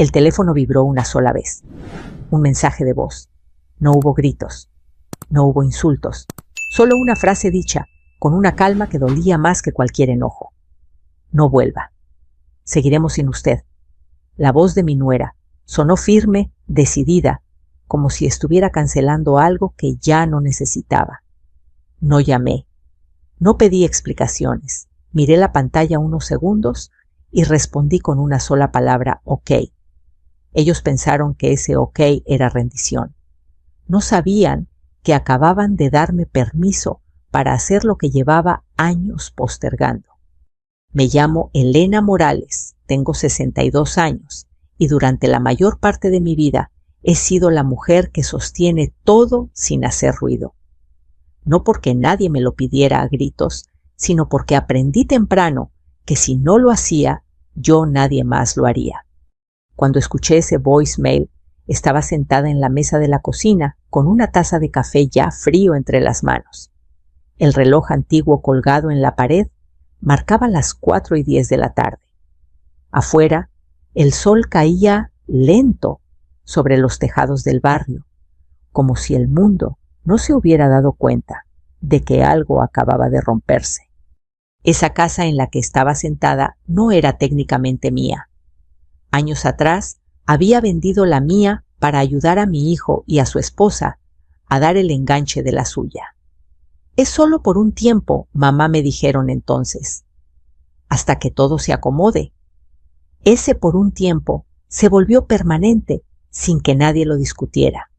El teléfono vibró una sola vez. Un mensaje de voz. No hubo gritos. No hubo insultos. Solo una frase dicha, con una calma que dolía más que cualquier enojo. No vuelva. Seguiremos sin usted. La voz de mi nuera sonó firme, decidida, como si estuviera cancelando algo que ya no necesitaba. No llamé. No pedí explicaciones. Miré la pantalla unos segundos y respondí con una sola palabra, OK. Ellos pensaron que ese OK era rendición. No sabían que acababan de darme permiso para hacer lo que llevaba años postergando. Me llamo Elena Morales, tengo 62 años y durante la mayor parte de mi vida he sido la mujer que sostiene todo sin hacer ruido. No porque nadie me lo pidiera a gritos, sino porque aprendí temprano que si no lo hacía, nadie más lo haría. Cuando escuché ese voicemail, estaba sentada en la mesa de la cocina con una taza de café ya frío entre las manos. El reloj antiguo colgado en la pared marcaba las 4:10 de la tarde. Afuera, el sol caía lento sobre los tejados del barrio, como si el mundo no se hubiera dado cuenta de que algo acababa de romperse. Esa casa en la que estaba sentada no era técnicamente mía. Años atrás había vendido la mía para ayudar a mi hijo y a su esposa a dar el enganche de la suya. Es solo por un tiempo, mamá me dijeron entonces, hasta que todo se acomode. Ese por un tiempo se volvió permanente sin que nadie lo discutiera.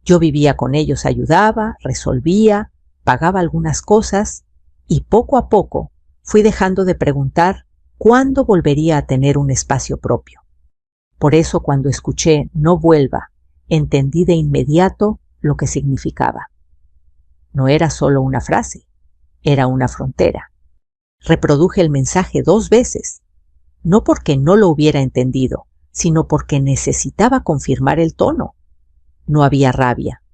Yo vivía con ellos, ayudaba, resolvía, pagaba algunas cosas y poco a poco fui dejando de preguntar cuándo volvería a tener un espacio propio. Por eso cuando escuché no vuelva, entendí de inmediato lo que significaba. No era solo una frase, era una frontera. Reproduje el mensaje 2 veces, no porque no lo hubiera entendido, sino porque necesitaba confirmar el tono. No había rabia,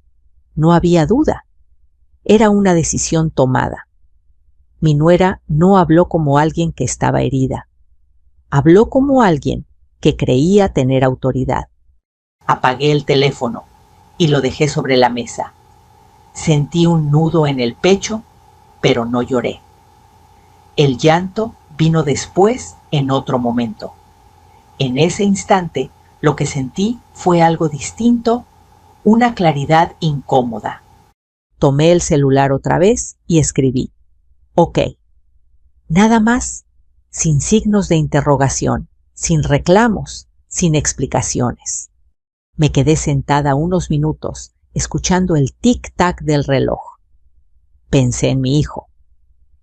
no había duda. Era una decisión tomada. Mi nuera no habló como alguien que estaba herida. Habló como alguien que creía tener autoridad. Apagué el teléfono y lo dejé sobre la mesa. Sentí un nudo en el pecho, pero no lloré. El llanto vino después en otro momento. En ese instante, lo que sentí fue algo distinto, una claridad incómoda. Tomé el celular otra vez y escribí, OK. Nada más, sin signos de interrogación, sin reclamos, sin explicaciones. Me quedé sentada unos minutos, escuchando el tic-tac del reloj. Pensé en mi hijo,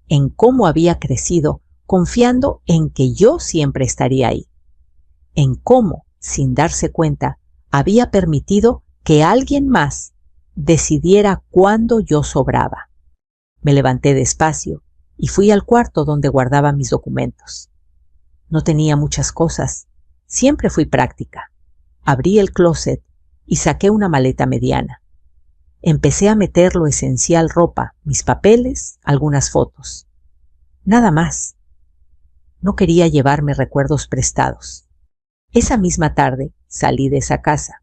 en cómo había crecido confiando en que yo siempre estaría ahí, en cómo, sin darse cuenta, había permitido que alguien más decidiera cuándo yo sobraba. Me levanté despacio y fui al cuarto donde guardaba mis documentos. No tenía muchas cosas, siempre fui práctica. Abrí el closet y saqué una maleta mediana. Empecé a meter lo esencial: ropa, mis papeles, algunas fotos. Nada más. No quería llevarme recuerdos prestados. Esa misma tarde salí de esa casa.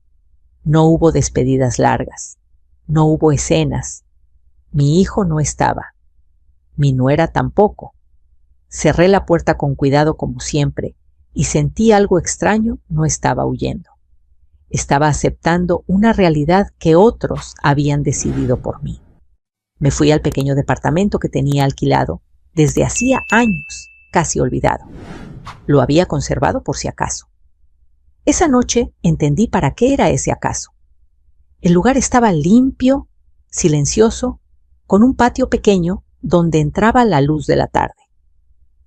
No hubo despedidas largas. No hubo escenas. Mi hijo no estaba. Mi nuera tampoco. Cerré la puerta con cuidado como siempre y sentí algo extraño. No estaba huyendo. Estaba aceptando una realidad que otros habían decidido por mí. Me fui al pequeño departamento que tenía alquilado desde hacía años, casi olvidado. Lo había conservado por si acaso. Esa noche entendí para qué era ese acaso. El lugar estaba limpio, silencioso, con un patio pequeño donde entraba la luz de la tarde.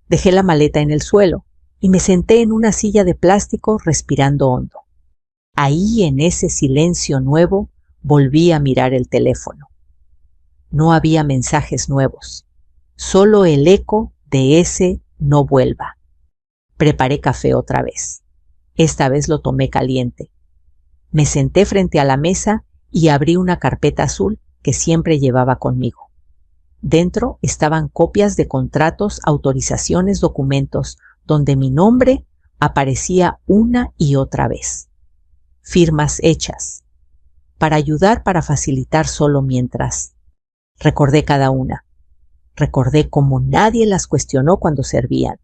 Dejé la maleta en el suelo y me senté en una silla de plástico respirando hondo. Ahí, en ese silencio nuevo, volví a mirar el teléfono. No había mensajes nuevos, solo el eco de ese no vuelva. Preparé café otra vez. Esta vez lo tomé caliente. Me senté frente a la mesa y abrí una carpeta azul que siempre llevaba conmigo. Dentro estaban copias de contratos, autorizaciones, documentos, donde mi nombre aparecía una y otra vez. Firmas hechas. Para ayudar, para facilitar solo mientras. Recordé cada una. Recordé cómo nadie las cuestionó cuando servían.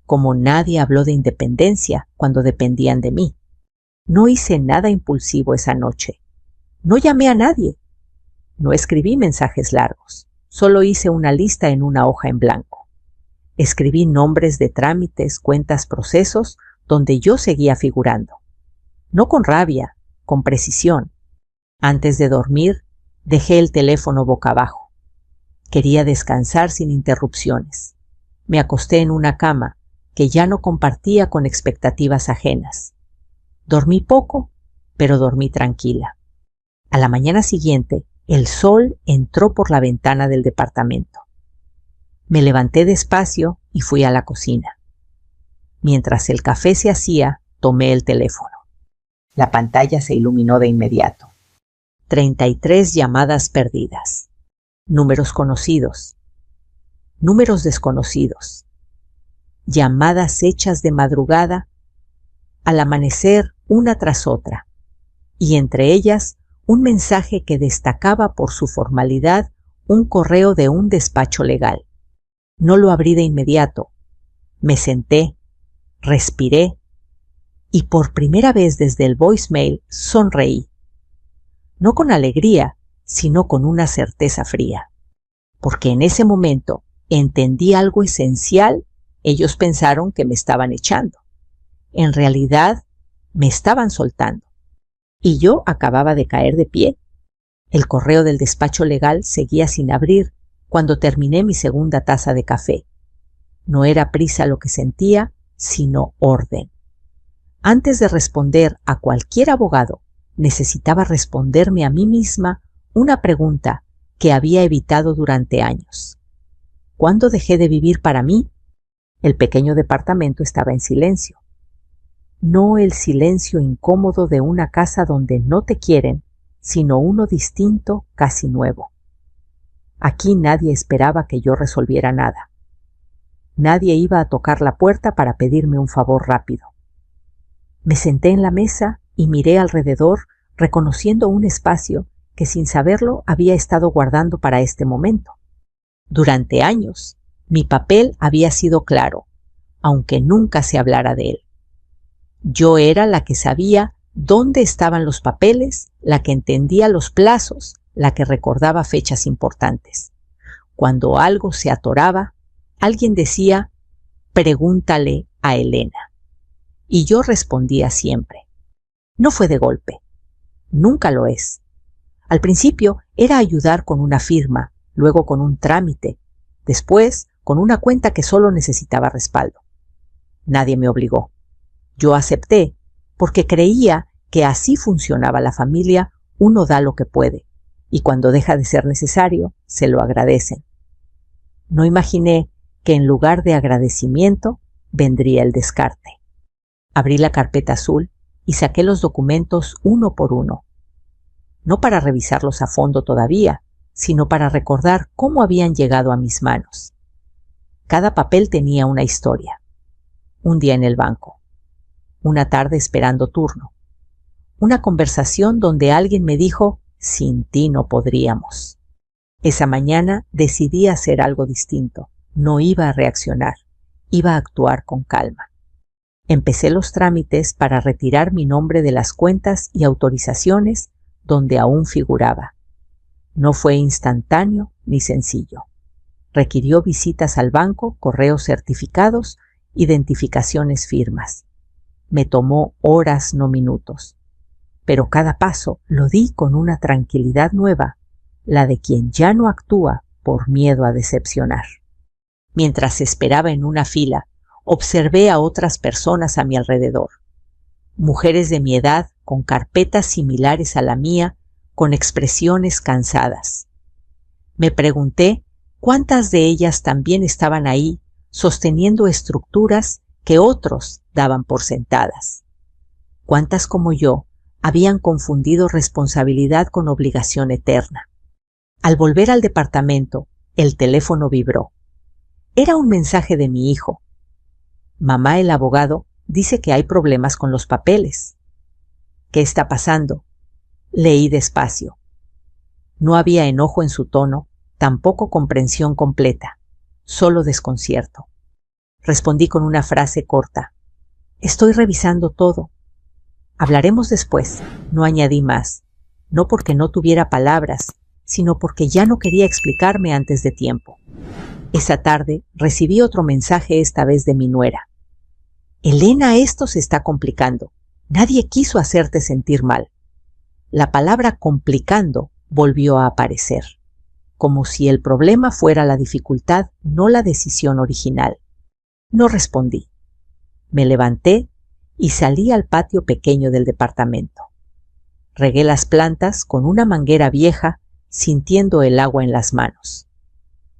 Cómo nadie habló de independencia cuando dependían de mí. No hice nada impulsivo esa noche. No llamé a nadie. No escribí mensajes largos. Solo hice una lista en una hoja en blanco. Escribí nombres de trámites, cuentas, procesos donde yo seguía figurando. No con rabia, con precisión. Antes de dormir, dejé el teléfono boca abajo. Quería descansar sin interrupciones. Me acosté en una cama que ya no compartía con expectativas ajenas. Dormí poco, pero dormí tranquila. A la mañana siguiente, el sol entró por la ventana del departamento. Me levanté despacio y fui a la cocina. Mientras el café se hacía, tomé el teléfono. La pantalla se iluminó de inmediato. 33 llamadas perdidas. Números conocidos. Números desconocidos. Llamadas hechas de madrugada, al amanecer una tras otra, y entre ellas un mensaje que destacaba por su formalidad un correo de un despacho legal. No lo abrí de inmediato. Me senté, respiré, y por primera vez desde el voicemail sonreí. No con alegría, sino con una certeza fría. Porque en ese momento entendí algo esencial. Ellos pensaron que me estaban echando. En realidad, me estaban soltando. Y yo acababa de caer de pie. El correo del despacho legal seguía sin abrir cuando terminé mi segunda taza de café. No era prisa lo que sentía, sino orden. Antes de responder a cualquier abogado, necesitaba responderme a mí misma una pregunta que había evitado durante años. ¿Cuándo dejé de vivir para mí? El pequeño departamento estaba en silencio. No el silencio incómodo de una casa donde no te quieren, sino uno distinto, casi nuevo. Aquí nadie esperaba que yo resolviera nada. Nadie iba a tocar la puerta para pedirme un favor rápido. Me senté en la mesa y miré alrededor, reconociendo un espacio que sin saberlo había estado guardando para este momento. Durante años, mi papel había sido claro, aunque nunca se hablara de él. Yo era la que sabía dónde estaban los papeles, la que entendía los plazos, la que recordaba fechas importantes. Cuando algo se atoraba, alguien decía, pregúntale a Elena. Y yo respondía siempre. No fue de golpe. Nunca lo es. Al principio era ayudar con una firma, luego con un trámite, después con una cuenta que solo necesitaba respaldo. Nadie me obligó. Yo acepté, porque creía que así funcionaba la familia, uno da lo que puede, y cuando deja de ser necesario, se lo agradecen. No imaginé que en lugar de agradecimiento, vendría el descarte. Abrí la carpeta azul y saqué los documentos uno por uno. No para revisarlos a fondo todavía, sino para recordar cómo habían llegado a mis manos. Cada papel tenía una historia. Un día en el banco. Una tarde esperando turno. Una conversación donde alguien me dijo, sin ti no podríamos. Esa mañana decidí hacer algo distinto. No iba a reaccionar. Iba a actuar con calma. Empecé los trámites para retirar mi nombre de las cuentas y autorizaciones donde aún figuraba. No fue instantáneo ni sencillo. Requirió visitas al banco, correos certificados, identificaciones, firmas. Me tomó horas, no minutos. Pero cada paso lo di con una tranquilidad nueva, la de quien ya no actúa por miedo a decepcionar. Mientras esperaba en una fila, observé a otras personas a mi alrededor. Mujeres de mi edad con carpetas similares a la mía, con expresiones cansadas. Me pregunté cuántas de ellas también estaban ahí, sosteniendo estructuras que otros daban por sentadas. Cuántas como yo habían confundido responsabilidad con obligación eterna. Al volver al departamento, el teléfono vibró. Era un mensaje de mi hijo. Mamá, el abogado, Dice que hay problemas con los papeles. ¿Qué está pasando? Leí despacio. No había enojo en su tono, tampoco comprensión completa, solo desconcierto. Respondí con una frase corta. Estoy revisando todo. Hablaremos después, no añadí más, no porque no tuviera palabras, sino porque ya no quería explicarme antes de tiempo. Esa tarde recibí otro mensaje, esta vez de mi nuera. Elena, esto se está complicando. Nadie quiso hacerte sentir mal. La palabra complicando volvió a aparecer, como si el problema fuera la dificultad, no la decisión original. No respondí. Me levanté y salí al patio pequeño del departamento. Regué las plantas con una manguera vieja, sintiendo el agua en las manos.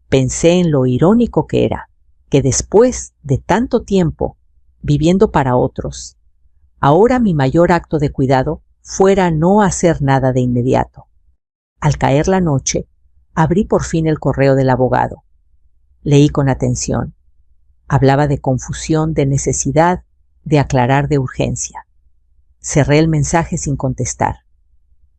Pensé en lo irónico que era, que después de tanto tiempo viviendo para otros, ahora mi mayor acto de cuidado fuera no hacer nada de inmediato. Al caer la noche, abrí por fin el correo del abogado. Leí con atención. Hablaba de confusión, de necesidad, de aclarar, de urgencia. Cerré el mensaje sin contestar.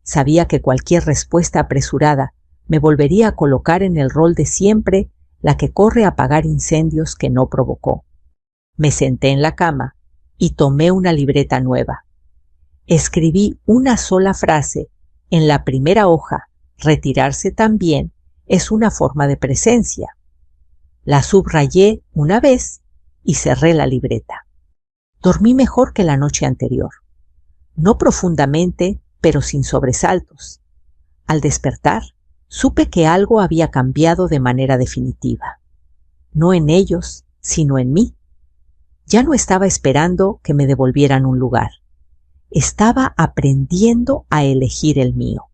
Sabía que cualquier respuesta apresurada me volvería a colocar en el rol de siempre la que corre a apagar incendios que no provocó. Me senté en la cama y tomé una libreta nueva. Escribí una sola frase en la primera hoja. Retirarse también es una forma de presencia. La subrayé una vez y cerré la libreta. Dormí mejor que la noche anterior. No profundamente, pero sin sobresaltos. Al despertar, supe que algo había cambiado de manera definitiva. No en ellos, sino en mí. Ya no estaba esperando que me devolvieran un lugar. Estaba aprendiendo a elegir el mío.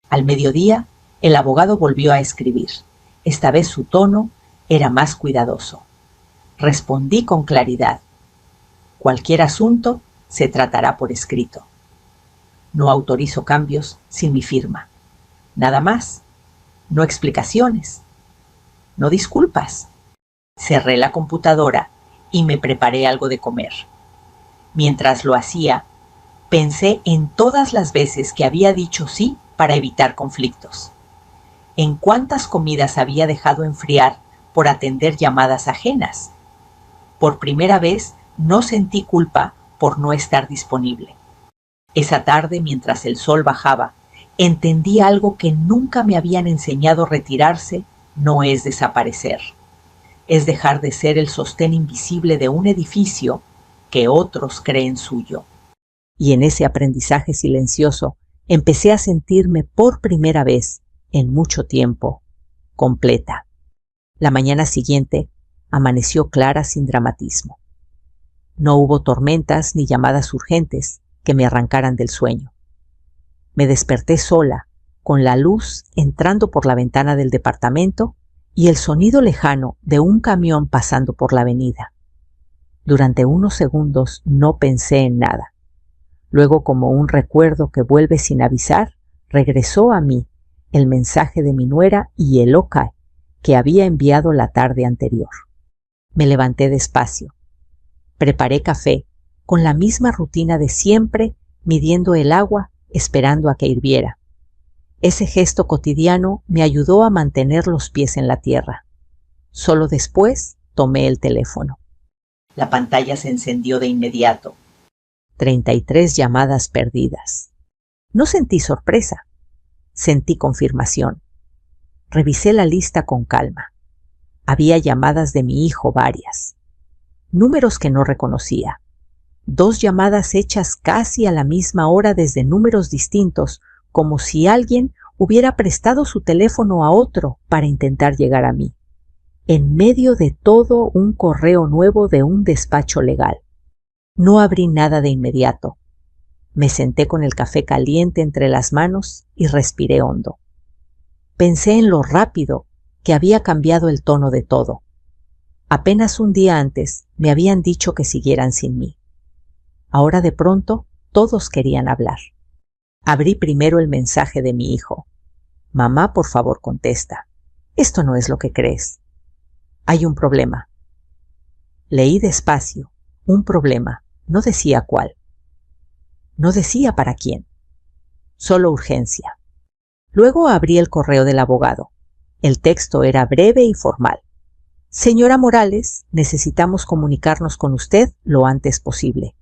Al mediodía, el abogado volvió a escribir. Esta vez su tono era más cuidadoso. Respondí con claridad. Cualquier asunto se tratará por escrito. No autorizo cambios sin mi firma. Nada más. No explicaciones. No disculpas. Cerré la computadora y me preparé algo de comer. Mientras lo hacía, pensé en todas las veces que había dicho sí para evitar conflictos. En cuántas comidas había dejado enfriar por atender llamadas ajenas. Por primera vez no sentí culpa por no estar disponible. Esa tarde, mientras el sol bajaba, entendí algo que nunca me habían enseñado. Retirarse no es desaparecer. Es dejar de ser el sostén invisible de un edificio que otros creen suyo. Y en ese aprendizaje silencioso empecé a sentirme por primera vez en mucho tiempo completa. La mañana siguiente amaneció clara sin dramatismo. No hubo tormentas ni llamadas urgentes que me arrancaran del sueño. Me desperté sola, con la luz entrando por la ventana del departamento y el sonido lejano de un camión pasando por la avenida. Durante unos segundos no pensé en nada. Luego, como un recuerdo que vuelve sin avisar, regresó a mí el mensaje de mi nuera y el OK que había enviado la tarde anterior. Me levanté despacio. Preparé café, con la misma rutina de siempre, midiendo el agua, esperando a que hirviera. Ese gesto cotidiano me ayudó a mantener los pies en la tierra. Solo después tomé el teléfono. La pantalla se encendió de inmediato. 33 llamadas perdidas. No sentí sorpresa. Sentí confirmación. Revisé la lista con calma. Había llamadas de mi hijo, varias. Números que no reconocía. 2 llamadas hechas casi a la misma hora desde números distintos, como si alguien hubiera prestado su teléfono a otro para intentar llegar a mí. En medio de todo, un correo nuevo de un despacho legal. No abrí nada de inmediato. Me senté con el café caliente entre las manos y respiré hondo. Pensé en lo rápido que había cambiado el tono de todo. Apenas un día antes me habían dicho que siguieran sin mí. Ahora de pronto todos querían hablar. Abrí primero el mensaje de mi hijo. Mamá, por favor, contesta. Esto no es lo que crees. Hay un problema. Leí despacio, Un problema, no decía cuál. No decía para quién. Solo urgencia. Luego abrí el correo del abogado. El texto era breve y formal. Señora Morales, necesitamos comunicarnos con usted lo antes posible.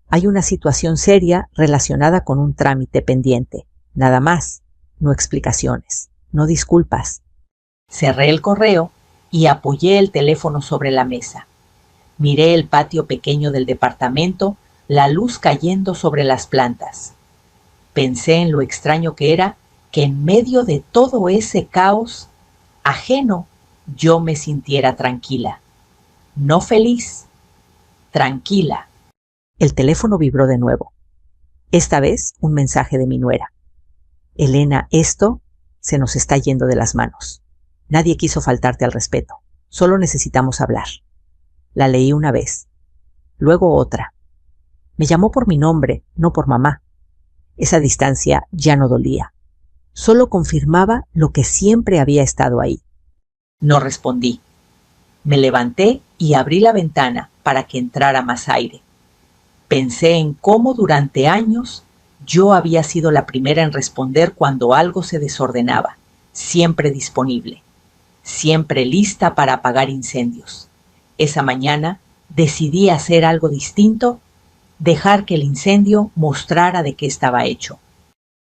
Hay una situación seria relacionada con un trámite pendiente. Nada más. No explicaciones. No disculpas. Cerré el correo y apoyé el teléfono sobre la mesa. Miré el patio pequeño del departamento, la luz cayendo sobre las plantas. Pensé en lo extraño que era que en medio de todo ese caos ajeno yo me sintiera tranquila. No feliz, tranquila. El teléfono vibró de nuevo. Esta vez un mensaje de mi nuera. Elena, esto se nos está yendo de las manos. Nadie quiso faltarte al respeto. Solo necesitamos hablar. La leí una vez. Luego otra. Me llamó por mi nombre, no por mamá. Esa distancia ya no dolía. Solo confirmaba lo que siempre había estado ahí. No respondí. Me levanté y abrí la ventana para que entrara más aire. Pensé en cómo durante años yo había sido la primera en responder cuando algo se desordenaba, siempre disponible, siempre lista para apagar incendios. Esa mañana decidí hacer algo distinto, dejar que el incendio mostrara de qué estaba hecho.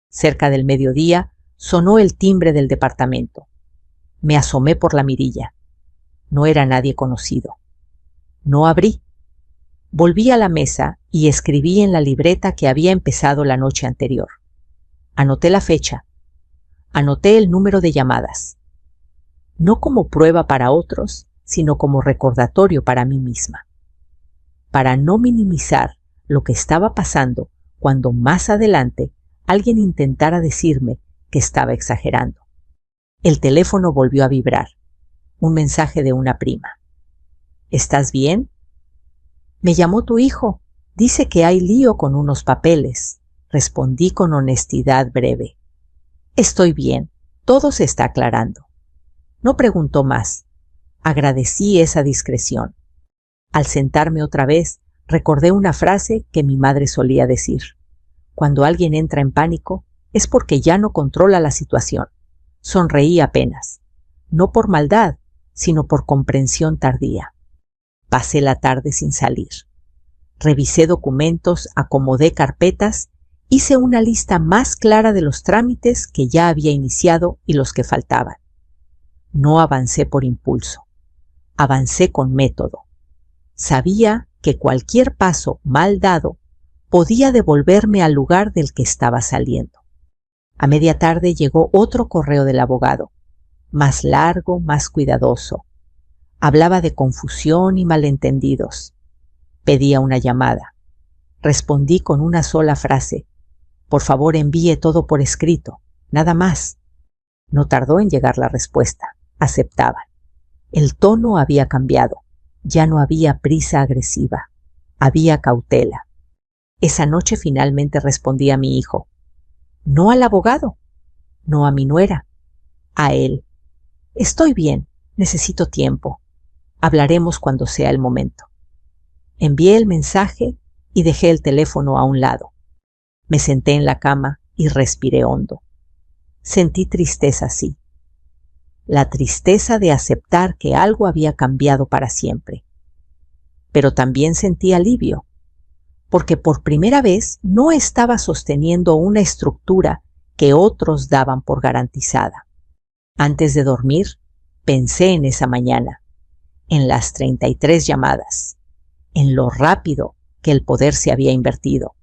Cerca del mediodía sonó el timbre del departamento. Me asomé por la mirilla. No era nadie conocido. No abrí. Volví a la mesa y escribí en la libreta que había empezado la noche anterior. Anoté la fecha. Anoté el número de llamadas. No como prueba para otros, sino como recordatorio para mí misma. Para no minimizar lo que estaba pasando cuando más adelante alguien intentara decirme que estaba exagerando. El teléfono volvió a vibrar. Un mensaje de una prima. ¿Estás bien? Me llamó tu hijo. Dice que hay lío con unos papeles. Respondí con honestidad breve. Estoy bien. Todo se está aclarando. No preguntó más. Agradecí esa discreción. Al sentarme otra vez, recordé una frase que mi madre solía decir. Cuando alguien entra en pánico, es porque ya no controla la situación. Sonreí apenas. No por maldad, sino por comprensión tardía. Pasé la tarde sin salir. Revisé documentos, acomodé carpetas, hice una lista más clara de los trámites que ya había iniciado y los que faltaban. No avancé por impulso. Avancé con método. Sabía que cualquier paso mal dado podía devolverme al lugar del que estaba saliendo. A media tarde llegó otro correo del abogado, más largo, más cuidadoso. Hablaba de confusión y malentendidos. Pedía una llamada. Respondí con una sola frase. Por favor, envíe todo por escrito. Nada más. No tardó en llegar la respuesta. Aceptaban. El tono había cambiado. Ya no había prisa agresiva. Había cautela. Esa noche finalmente respondí a mi hijo. No al abogado. No a mi nuera. A él. Estoy bien. Necesito tiempo. Hablaremos cuando sea el momento. Envié el mensaje y dejé el teléfono a un lado. Me senté en la cama y respiré hondo. Sentí tristeza, sí. La tristeza de aceptar que algo había cambiado para siempre. Pero también sentí alivio, porque por primera vez no estaba sosteniendo una estructura que otros daban por garantizada. Antes de dormir, pensé en esa mañana, en las 33 llamadas, en lo rápido que el poder se había invertido.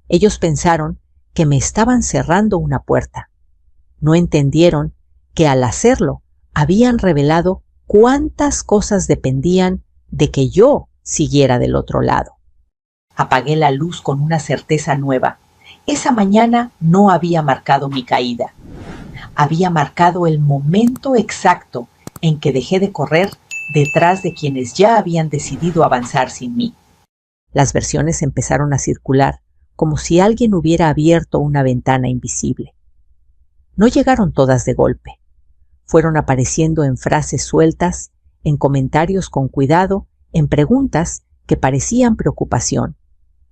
Ellos pensaron que me estaban cerrando una puerta. No entendieron que al hacerlo habían revelado cuántas cosas dependían de que yo siguiera del otro lado. Apagué la luz con una certeza nueva. Esa mañana no había marcado mi caída. Había marcado el momento exacto en que dejé de correr detrás de quienes ya habían decidido avanzar sin mí. Las versiones empezaron a circular como si alguien hubiera abierto una ventana invisible. No llegaron todas de golpe. Fueron apareciendo en frases sueltas, en comentarios con cuidado, en preguntas que parecían preocupación,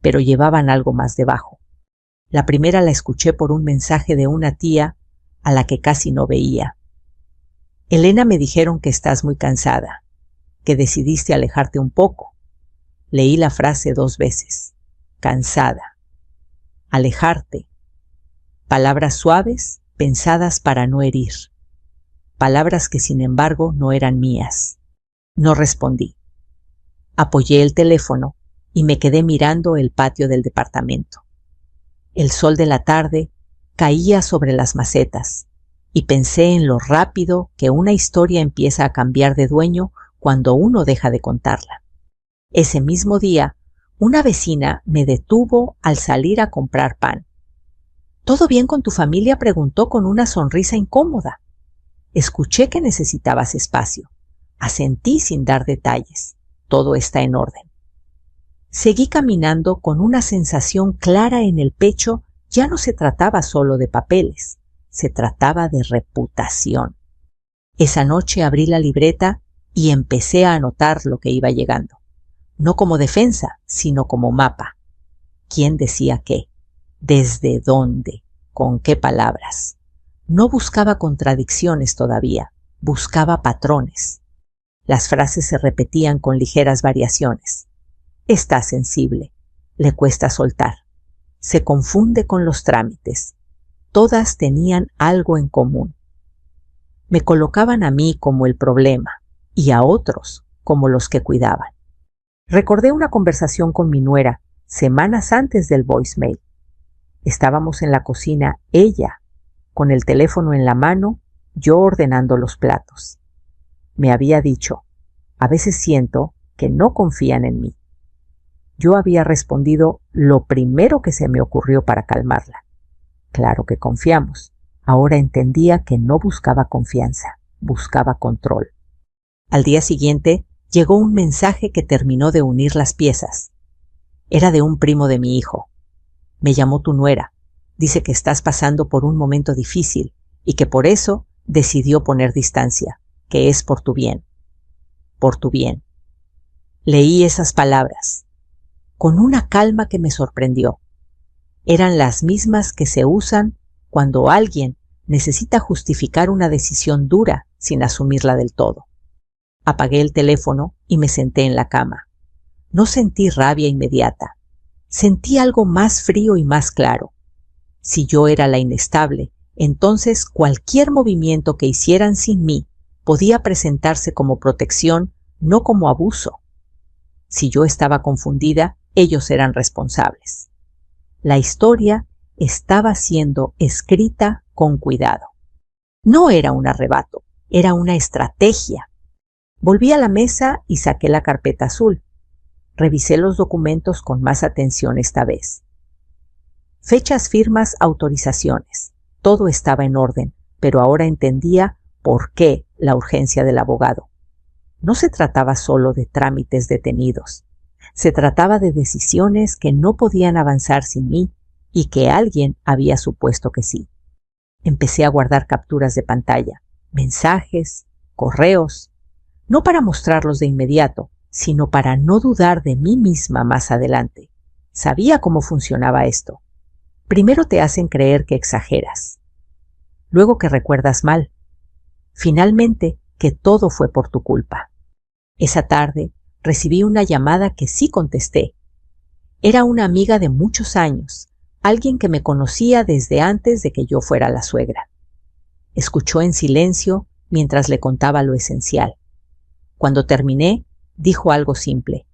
pero llevaban algo más debajo. La primera la escuché por un mensaje de una tía a la que casi no veía. Elena, me dijeron que estás muy cansada, que decidiste alejarte un poco. Leí la frase 2 veces. Cansada. Alejarte. Palabras suaves, pensadas para no herir. Palabras que sin embargo no eran mías. No respondí. Apoyé el teléfono y me quedé mirando el patio del departamento. El sol de la tarde caía sobre las macetas y pensé en lo rápido que una historia empieza a cambiar de dueño cuando uno deja de contarla. Ese mismo día, una vecina me detuvo al salir a comprar pan. ¿Todo bien con tu familia?, preguntó con una sonrisa incómoda. Escuché que necesitabas espacio. Asentí sin dar detalles. Todo está en orden. Seguí caminando con una sensación clara en el pecho. Ya no se trataba solo de papeles, se trataba de reputación. Esa noche abrí la libreta y empecé a anotar lo que iba llegando. No como defensa, sino como mapa. ¿Quién decía qué? ¿Desde dónde? ¿Con qué palabras? No buscaba contradicciones todavía, buscaba patrones. Las frases se repetían con ligeras variaciones. Está sensible, le cuesta soltar. Se confunde con los trámites. Todas tenían algo en común. Me colocaban a mí como el problema y a otros como los que cuidaban. Recordé una conversación con mi nuera semanas antes del voicemail. Estábamos en la cocina, ella con el teléfono en la mano, yo ordenando los platos. Me había dicho, a veces siento que no confían en mí. Yo había respondido lo primero que se me ocurrió para calmarla. Claro que confiamos. Ahora entendía que no buscaba confianza, buscaba control. Al día siguiente llegó un mensaje que terminó de unir las piezas. Era de un primo de mi hijo. Me llamó tu nuera. Dice que estás pasando por un momento difícil y que por eso decidió poner distancia, que es por tu bien. Por tu bien. Leí esas palabras con una calma que me sorprendió. Eran las mismas que se usan cuando alguien necesita justificar una decisión dura sin asumirla del todo. Apagué el teléfono y me senté en la cama. No sentí rabia inmediata. Sentí algo más frío y más claro. Si yo era la inestable, entonces cualquier movimiento que hicieran sin mí podía presentarse como protección, no como abuso. Si yo estaba confundida, ellos eran responsables. La historia estaba siendo escrita con cuidado. No era un arrebato, era una estrategia. Volví a la mesa y saqué la carpeta azul. Revisé los documentos con más atención esta vez. Fechas, firmas, autorizaciones. Todo estaba en orden, pero ahora entendía por qué la urgencia del abogado. No se trataba solo de trámites detenidos. Se trataba de decisiones que no podían avanzar sin mí y que alguien había supuesto que sí. Empecé a guardar capturas de pantalla, mensajes, correos, no para mostrarlos de inmediato, sino para no dudar de mí misma más adelante. Sabía cómo funcionaba esto. Primero te hacen creer que exageras, luego que recuerdas mal, finalmente que todo fue por tu culpa. Esa tarde recibí una llamada que sí contesté. Era una amiga de muchos años, alguien que me conocía desde antes de que yo fuera la suegra. Escuchó en silencio mientras le contaba lo esencial. Cuando terminé, dijo algo simple.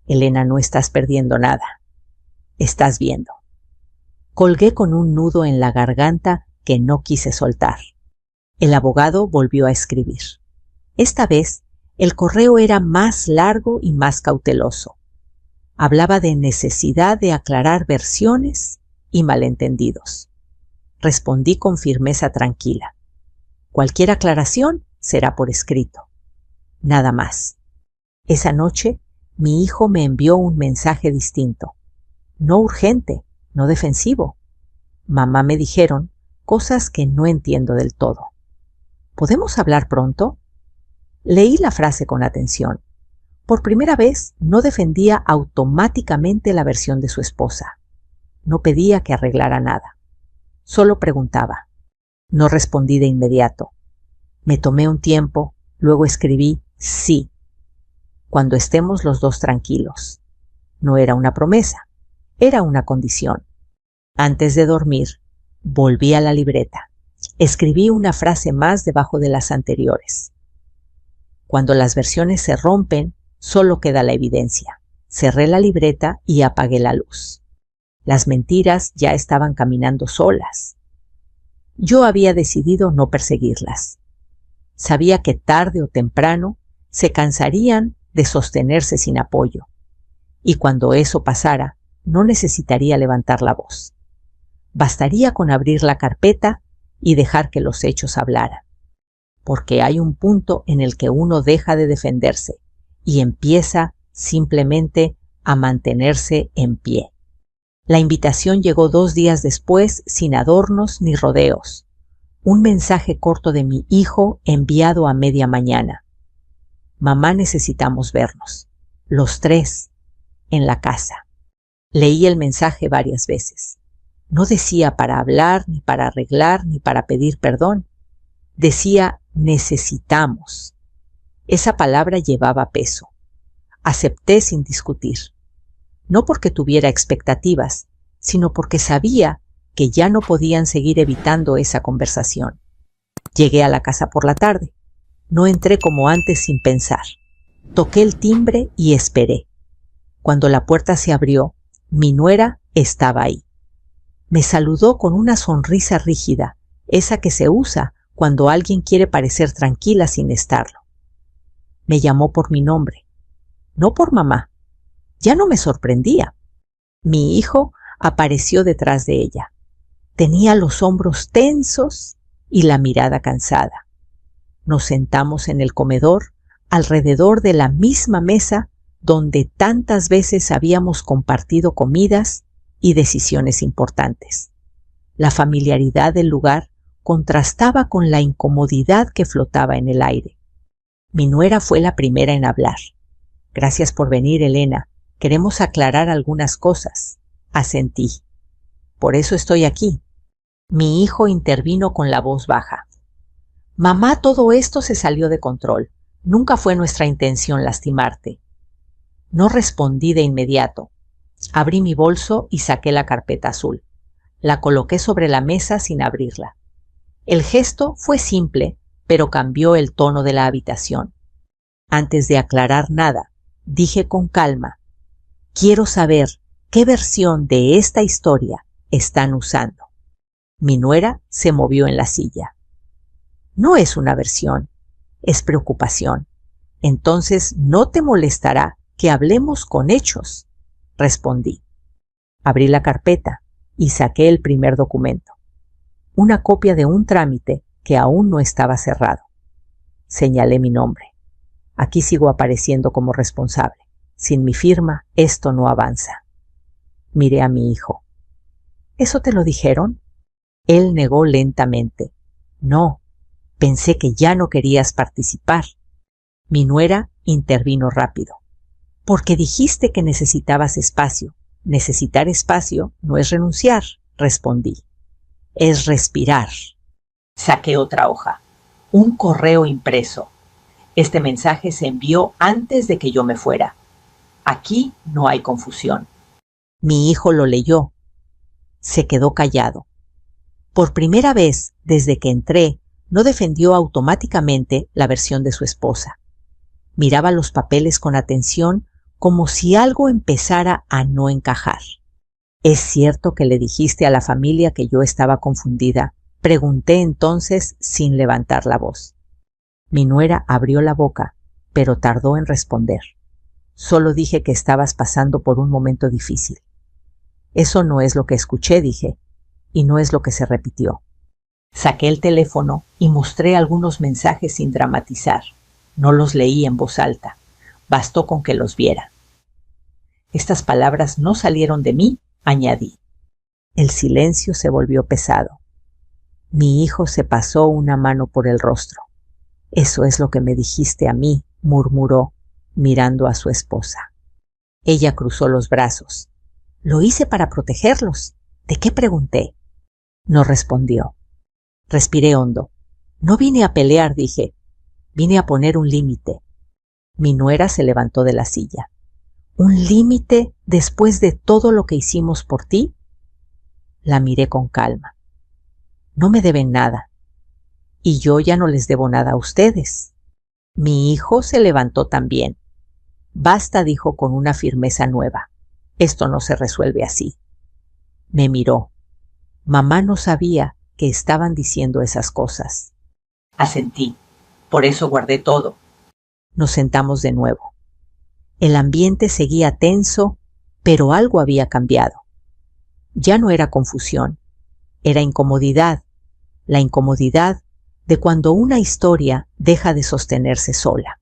Elena, no estás perdiendo nada. Estás viendo. Colgué con un nudo en la garganta que no quise soltar. El abogado volvió a escribir. Esta vez, el correo era más largo y más cauteloso. Hablaba de necesidad de aclarar versiones y malentendidos. Respondí con firmeza tranquila. Cualquier aclaración será por escrito. Nada más. Esa noche, mi hijo me envió un mensaje distinto. No urgente, no defensivo. Mamá, me dijeron cosas que no entiendo del todo. ¿Podemos hablar pronto? Leí la frase con atención. Por primera vez no defendía automáticamente la versión de su esposa. No pedía que arreglara nada. Solo preguntaba. No respondí de inmediato. Me tomé un tiempo, luego escribí sí. Cuando estemos los dos tranquilos. No era una promesa, era una condición. Antes de dormir, volví a la libreta. Escribí una frase más debajo de las anteriores. Cuando las versiones se rompen, solo queda la evidencia. Cerré la libreta y apagué la luz. Las mentiras ya estaban caminando solas. Yo había decidido no perseguirlas. Sabía que tarde o temprano se cansarían de sostenerse sin apoyo. Y cuando eso pasara, no necesitaría levantar la voz. Bastaría con abrir la carpeta y dejar que los hechos hablaran. Porque hay un punto en el que uno deja de defenderse y empieza simplemente a mantenerse en pie. La invitación llegó 2 días después sin adornos ni rodeos. Un mensaje corto de mi hijo enviado a media mañana. Mamá, necesitamos vernos. Los 3, en la casa. Leí el mensaje varias veces. No decía para hablar, ni para arreglar, ni para pedir perdón. Decía necesitamos. Esa palabra llevaba peso. Acepté sin discutir. No porque tuviera expectativas, sino porque sabía que ya no podían seguir evitando esa conversación. Llegué a la casa por la tarde. No entré como antes sin pensar. Toqué el timbre y esperé. Cuando la puerta se abrió, mi nuera estaba ahí. Me saludó con una sonrisa rígida, esa que se usa cuando alguien quiere parecer tranquila sin estarlo. Me llamó por mi nombre, no por mamá. Ya no me sorprendía. Mi hijo apareció detrás de ella. Tenía los hombros tensos y la mirada cansada. Nos sentamos en el comedor, alrededor de la misma mesa donde tantas veces habíamos compartido comidas y decisiones importantes. La familiaridad del lugar contrastaba con la incomodidad que flotaba en el aire. Mi nuera fue la primera en hablar. Gracias por venir, Elena. Queremos aclarar algunas cosas. Asentí. Por eso estoy aquí. Mi hijo intervino con la voz baja. Mamá, todo esto se salió de control. Nunca fue nuestra intención lastimarte. No respondí de inmediato. Abrí mi bolso y saqué la carpeta azul. La coloqué sobre la mesa sin abrirla. El gesto fue simple, pero cambió el tono de la habitación. Antes de aclarar nada, dije con calma, quiero saber qué versión de esta historia están usando. Mi nuera se movió en la silla. No es una versión, es preocupación. Entonces no te molestará que hablemos con hechos, respondí. Abrí la carpeta y saqué el primer documento. Una copia de un trámite que aún no estaba cerrado. Señalé mi nombre. Aquí sigo apareciendo como responsable. Sin mi firma, esto no avanza. Miré a mi hijo. ¿Eso te lo dijeron? Él negó lentamente. No, pensé que ya no querías participar. Mi nuera intervino rápido. Porque dijiste que necesitabas espacio. Necesitar espacio no es renunciar, respondí. Es respirar. Saqué otra hoja. Un correo impreso. Este mensaje se envió antes de que yo me fuera. Aquí no hay confusión. Mi hijo lo leyó. Se quedó callado. Por primera vez desde que entré, no defendió automáticamente la versión de su esposa. Miraba los papeles con atención como si algo empezara a no encajar. ¿Es cierto que le dijiste a la familia que yo estaba confundida? Pregunté entonces sin levantar la voz. Mi nuera abrió la boca, pero tardó en responder. Solo dije que estabas pasando por un momento difícil. Eso no es lo que escuché, dije, y no es lo que se repitió. Saqué el teléfono y mostré algunos mensajes sin dramatizar. No los leí en voz alta. Bastó con que los viera. Estas palabras no salieron de mí, añadí. El silencio se volvió pesado. Mi hijo se pasó una mano por el rostro. Eso es lo que me dijiste a mí, murmuró, mirando a su esposa. Ella cruzó los brazos. Lo hice para protegerlos. ¿De qué pregunté? No respondió. Respiré hondo. No vine a pelear, dije. Vine a poner un límite. Mi nuera se levantó de la silla. ¿Un límite después de todo lo que hicimos por ti? La miré con calma. No me deben nada. Y yo ya no les debo nada a ustedes. Mi hijo se levantó también. Basta, dijo con una firmeza nueva. Esto no se resuelve así. Me miró. Mamá no sabía que estaban diciendo esas cosas. Asentí. Por eso guardé todo. Nos sentamos de nuevo. El ambiente seguía tenso, pero algo había cambiado. Ya no era confusión, era incomodidad, la incomodidad de cuando una historia deja de sostenerse sola.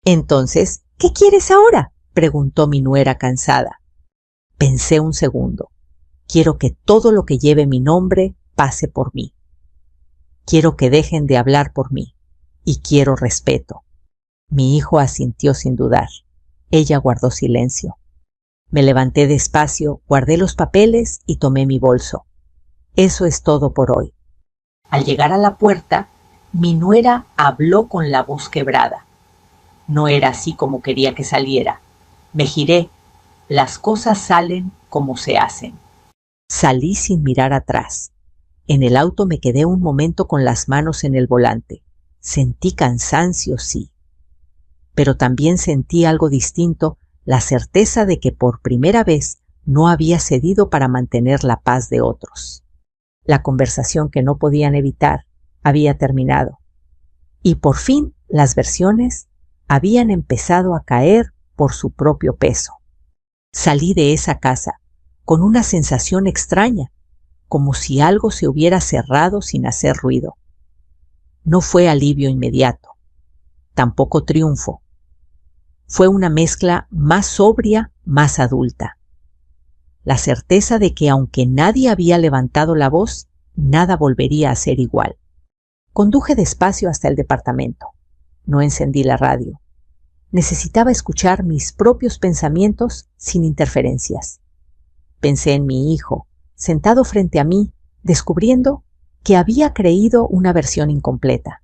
Entonces, ¿qué quieres ahora?, preguntó mi nuera cansada. Pensé un segundo. Quiero que todo lo que lleve mi nombre pase por mí. Quiero que dejen de hablar por mí. Y quiero respeto. Mi hijo asintió sin dudar. Ella guardó silencio. Me levanté despacio, guardé los papeles y tomé mi bolso. Eso es todo por hoy. Al llegar a la puerta, mi nuera habló con la voz quebrada. No era así como quería que saliera. Me giré. Las cosas salen como se hacen. Salí sin mirar atrás. En el auto me quedé un momento con las manos en el volante. Sentí cansancio, sí. Pero también sentí algo distinto, la certeza de que por primera vez no había cedido para mantener la paz de otros. La conversación que no podían evitar había terminado. Y por fin las versiones habían empezado a caer por su propio peso. Salí de esa casa con una sensación extraña, como si algo se hubiera cerrado sin hacer ruido. No fue alivio inmediato, tampoco triunfo. Fue una mezcla más sobria, más adulta. La certeza de que aunque nadie había levantado la voz, nada volvería a ser igual. Conduje despacio hasta el departamento. No encendí la radio. Necesitaba escuchar mis propios pensamientos sin interferencias. Pensé en mi hijo, sentado frente a mí, descubriendo que había creído una versión incompleta.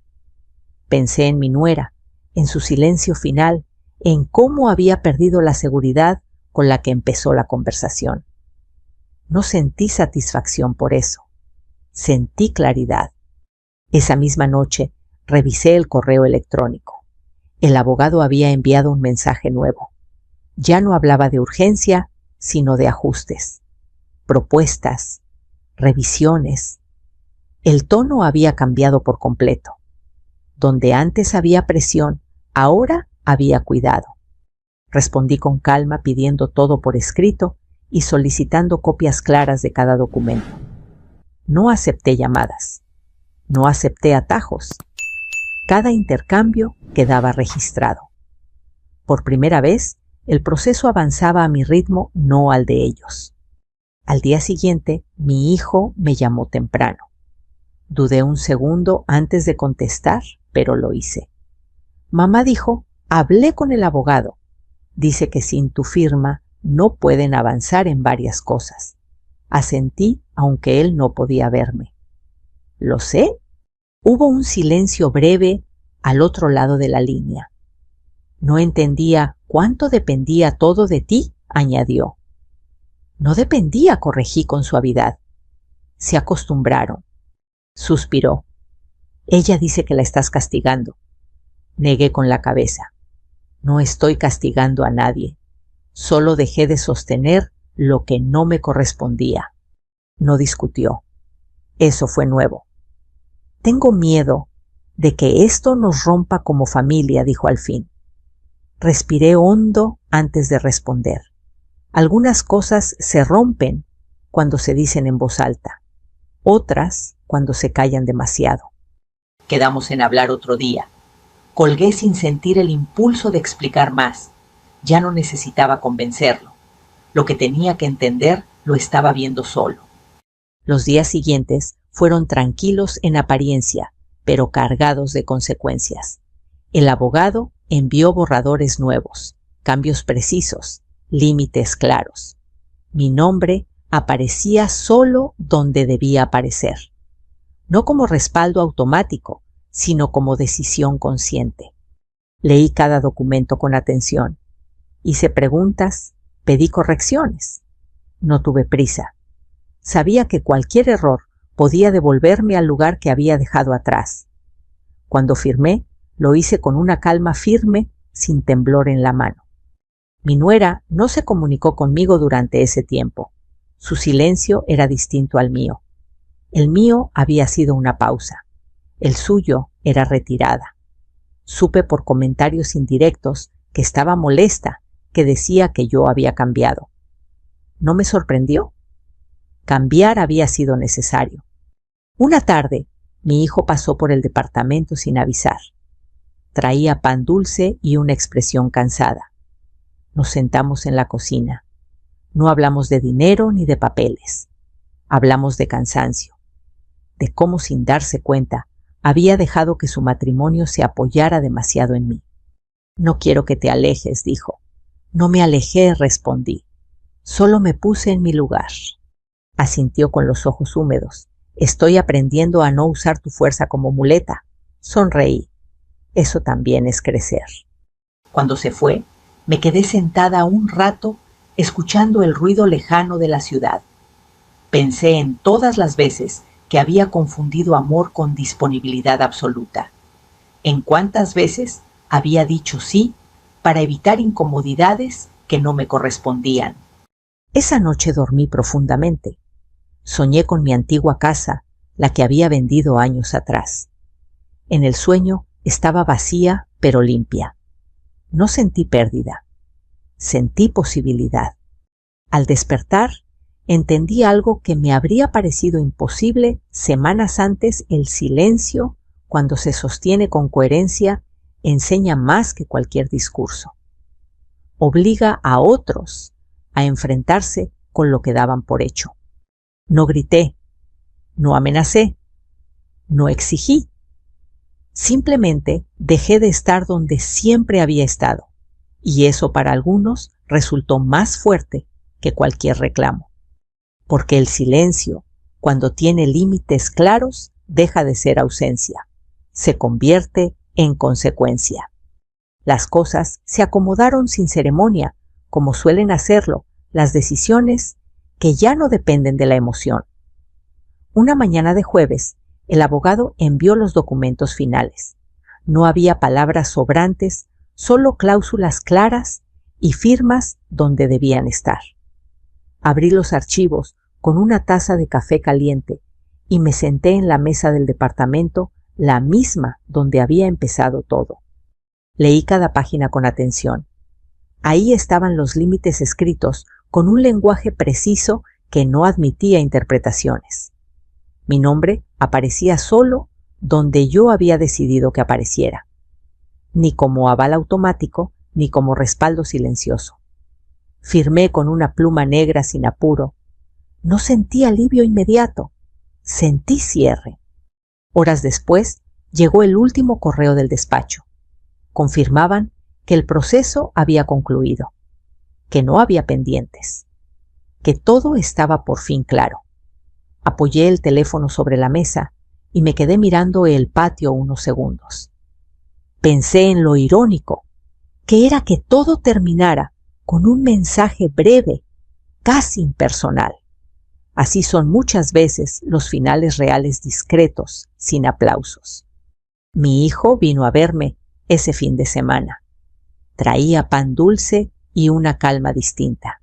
Pensé en mi nuera, en su silencio final, en cómo había perdido la seguridad con la que empezó la conversación. No sentí satisfacción por eso. Sentí claridad. Esa misma noche revisé el correo electrónico. El abogado había enviado un mensaje nuevo. Ya no hablaba de urgencia, sino de ajustes, propuestas, revisiones. El tono había cambiado por completo. Donde antes había presión, ahora había cuidado. Respondí con calma pidiendo todo por escrito y solicitando copias claras de cada documento. No acepté llamadas. No acepté atajos. Cada intercambio quedaba registrado. Por primera vez, el proceso avanzaba a mi ritmo, no al de ellos. Al día siguiente, mi hijo me llamó temprano. Dudé un segundo antes de contestar, pero lo hice. Mamá dijo, hablé con el abogado. Dice que sin tu firma no pueden avanzar en varias cosas. Asentí, aunque él no podía verme. ¿Lo sé? Hubo un silencio breve al otro lado de la línea. No entendía cuánto dependía todo de ti, añadió. No dependía, corregí con suavidad. Se acostumbraron. Suspiró. Ella dice que la estás castigando. Negué con la cabeza. No estoy castigando a nadie. Solo dejé de sostener lo que no me correspondía. No discutió. Eso fue nuevo. Tengo miedo de que esto nos rompa como familia, dijo al fin. Respiré hondo antes de responder. Algunas cosas se rompen cuando se dicen en voz alta, otras cuando se callan demasiado. Quedamos en hablar otro día. Colgué sin sentir el impulso de explicar más. Ya no necesitaba convencerlo. Lo que tenía que entender lo estaba viendo solo. Los días siguientes fueron tranquilos en apariencia, pero cargados de consecuencias. El abogado envió borradores nuevos, cambios precisos, límites claros. Mi nombre aparecía solo donde debía aparecer, no como respaldo automático, sino como decisión consciente. Leí cada documento con atención. Hice preguntas, pedí correcciones. No tuve prisa. Sabía que cualquier error podía devolverme al lugar que había dejado atrás. Cuando firmé, lo hice con una calma firme, sin temblor en la mano. Mi nuera no se comunicó conmigo durante ese tiempo. Su silencio era distinto al mío. El mío había sido una pausa. El suyo era retirada. Supe por comentarios indirectos que estaba molesta, que decía que yo había cambiado. No me sorprendió. Cambiar había sido necesario. Una tarde, mi hijo pasó por el departamento sin avisar. Traía pan dulce y una expresión cansada. Nos sentamos en la cocina. No hablamos de dinero ni de papeles. Hablamos de cansancio, de cómo sin darse cuenta había dejado que su matrimonio se apoyara demasiado en mí. No quiero que te alejes, dijo. No me alejé, respondí. Solo me puse en mi lugar. Asintió con los ojos húmedos. Estoy aprendiendo a no usar tu fuerza como muleta. Sonreí. Eso también es crecer. Cuando se fue, me quedé sentada un rato escuchando el ruido lejano de la ciudad. Pensé en todas las veces que había confundido amor con disponibilidad absoluta. En cuántas veces había dicho sí para evitar incomodidades que no me correspondían. Esa noche dormí profundamente. Soñé con mi antigua casa, la que había vendido años atrás. En el sueño estaba vacía pero limpia. No sentí pérdida. Sentí posibilidad. Al despertar, entendí algo que me habría parecido imposible semanas antes. El silencio, cuando se sostiene con coherencia, enseña más que cualquier discurso. Obliga a otros a enfrentarse con lo que daban por hecho. No grité, no amenacé, no exigí. Simplemente dejé de estar donde siempre había estado, y eso para algunos resultó más fuerte que cualquier reclamo. Porque el silencio, cuando tiene límites claros, deja de ser ausencia, se convierte en consecuencia. Las cosas se acomodaron sin ceremonia, como suelen hacerlo las decisiones que ya no dependen de la emoción. Una mañana de jueves, el abogado envió los documentos finales. No había palabras sobrantes, solo cláusulas claras y firmas donde debían estar. Abrí los archivos con una taza de café caliente y me senté en la mesa del departamento, la misma donde había empezado todo. Leí cada página con atención. Ahí estaban los límites escritos con un lenguaje preciso que no admitía interpretaciones. Mi nombre aparecía solo donde yo había decidido que apareciera, ni como aval automático ni como respaldo silencioso. Firmé con una pluma negra sin apuro. No sentí alivio inmediato, sentí cierre. Horas después llegó el último correo del despacho. Confirmaban que el proceso había concluido, que no había pendientes, que todo estaba por fin claro. Apoyé el teléfono sobre la mesa y me quedé mirando el patio unos segundos. Pensé en lo irónico, que era que todo terminara con un mensaje breve, casi impersonal. Así son muchas veces los finales reales discretos, sin aplausos. Mi hijo vino a verme ese fin de semana. Traía pan dulce y una calma distinta.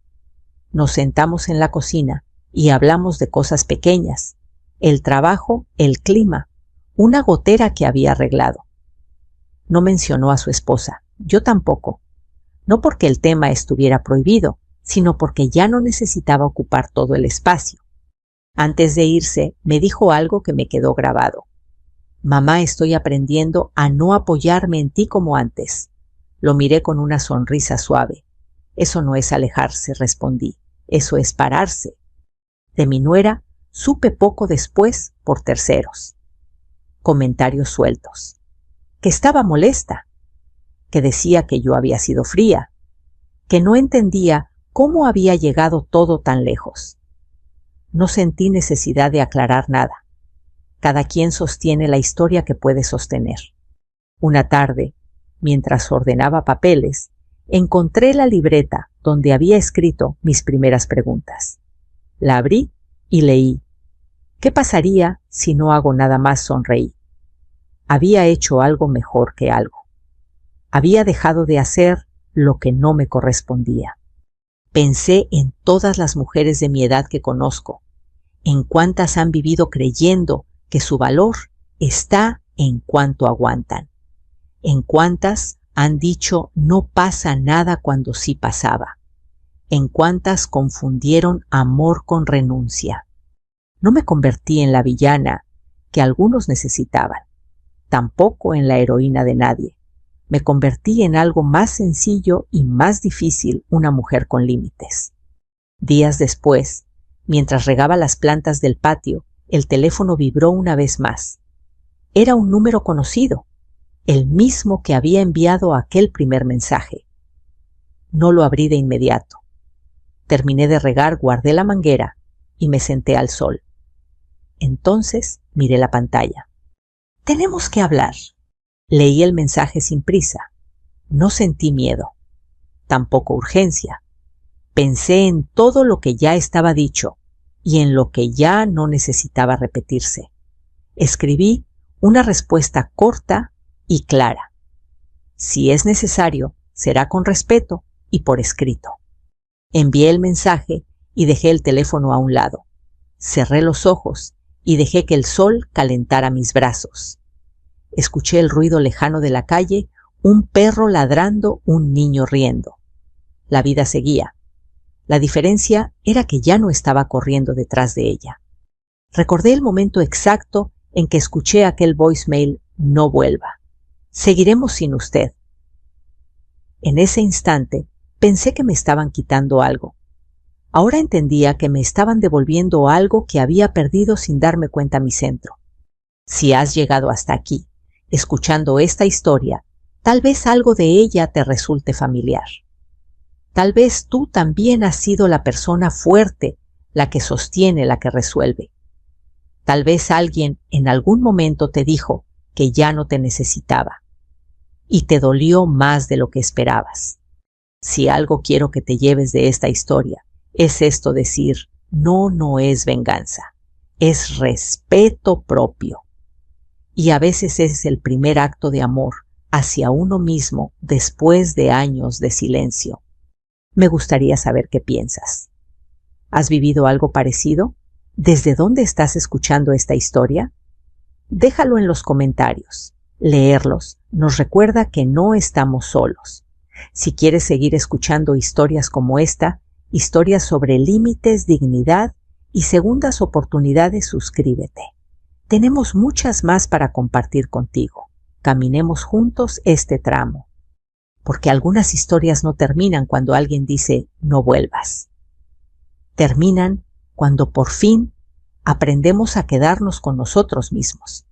Nos sentamos en la cocina y hablamos de cosas pequeñas, el trabajo, el clima, una gotera que había arreglado. No mencionó a su esposa, yo tampoco, no porque el tema estuviera prohibido, sino porque ya no necesitaba ocupar todo el espacio. Antes de irse, me dijo algo que me quedó grabado. Mamá, estoy aprendiendo a no apoyarme en ti como antes. Lo miré con una sonrisa suave. Eso no es alejarse, respondí. Eso es pararse. De mi nuera supe poco después por terceros. Comentarios sueltos. Que estaba molesta, que decía que yo había sido fría, que no entendía cómo había llegado todo tan lejos. No sentí necesidad de aclarar nada. Cada quien sostiene la historia que puede sostener. Una tarde, mientras ordenaba papeles, encontré la libreta donde había escrito mis primeras preguntas. La abrí y leí. ¿Qué pasaría si no hago nada más? Sonreí. Había hecho algo mejor que algo. Había dejado de hacer lo que no me correspondía. Pensé en todas las mujeres de mi edad que conozco, en cuántas han vivido creyendo que su valor está en cuánto aguantan, en cuántas han dicho no pasa nada cuando sí pasaba, en cuántas confundieron amor con renuncia. No me convertí en la villana que algunos necesitaban, tampoco en la heroína de nadie. Me convertí en algo más sencillo y más difícil, una mujer con límites. Días después, mientras regaba las plantas del patio, el teléfono vibró una vez más. Era un número conocido, el mismo que había enviado aquel primer mensaje. No lo abrí de inmediato. Terminé de regar, guardé la manguera y me senté al sol. Entonces miré la pantalla. «Tenemos que hablar». Leí el mensaje sin prisa. No sentí miedo, tampoco urgencia. Pensé en todo lo que ya estaba dicho y en lo que ya no necesitaba repetirse. Escribí una respuesta corta y clara. Si es necesario, será con respeto y por escrito. Envié el mensaje y dejé el teléfono a un lado. Cerré los ojos y dejé que el sol calentara mis brazos. Escuché el ruido lejano de la calle, un perro ladrando, un niño riendo. La vida seguía. La diferencia era que ya no estaba corriendo detrás de ella. Recordé el momento exacto en que escuché aquel voicemail: «No vuelva. Seguiremos sin usted». En ese instante pensé que me estaban quitando algo. Ahora entendía que me estaban devolviendo algo que había perdido sin darme cuenta mi centro. Si has llegado hasta aquí, escuchando esta historia, tal vez algo de ella te resulte familiar. Tal vez tú también has sido la persona fuerte, la que sostiene, la que resuelve. Tal vez alguien en algún momento te dijo que ya no te necesitaba y te dolió más de lo que esperabas. Si algo quiero que te lleves de esta historia, es esto: decir no, no es venganza, es respeto propio. Y a veces es el primer acto de amor hacia uno mismo después de años de silencio. Me gustaría saber qué piensas. ¿Has vivido algo parecido? ¿Desde dónde estás escuchando esta historia? Déjalo en los comentarios. Leerlos nos recuerda que no estamos solos. Si quieres seguir escuchando historias como esta, historias sobre límites, dignidad y segundas oportunidades, suscríbete. Tenemos muchas más para compartir contigo. Caminemos juntos este tramo. Porque algunas historias no terminan cuando alguien dice no vuelvas. Terminan cuando por fin aprendemos a quedarnos con nosotros mismos.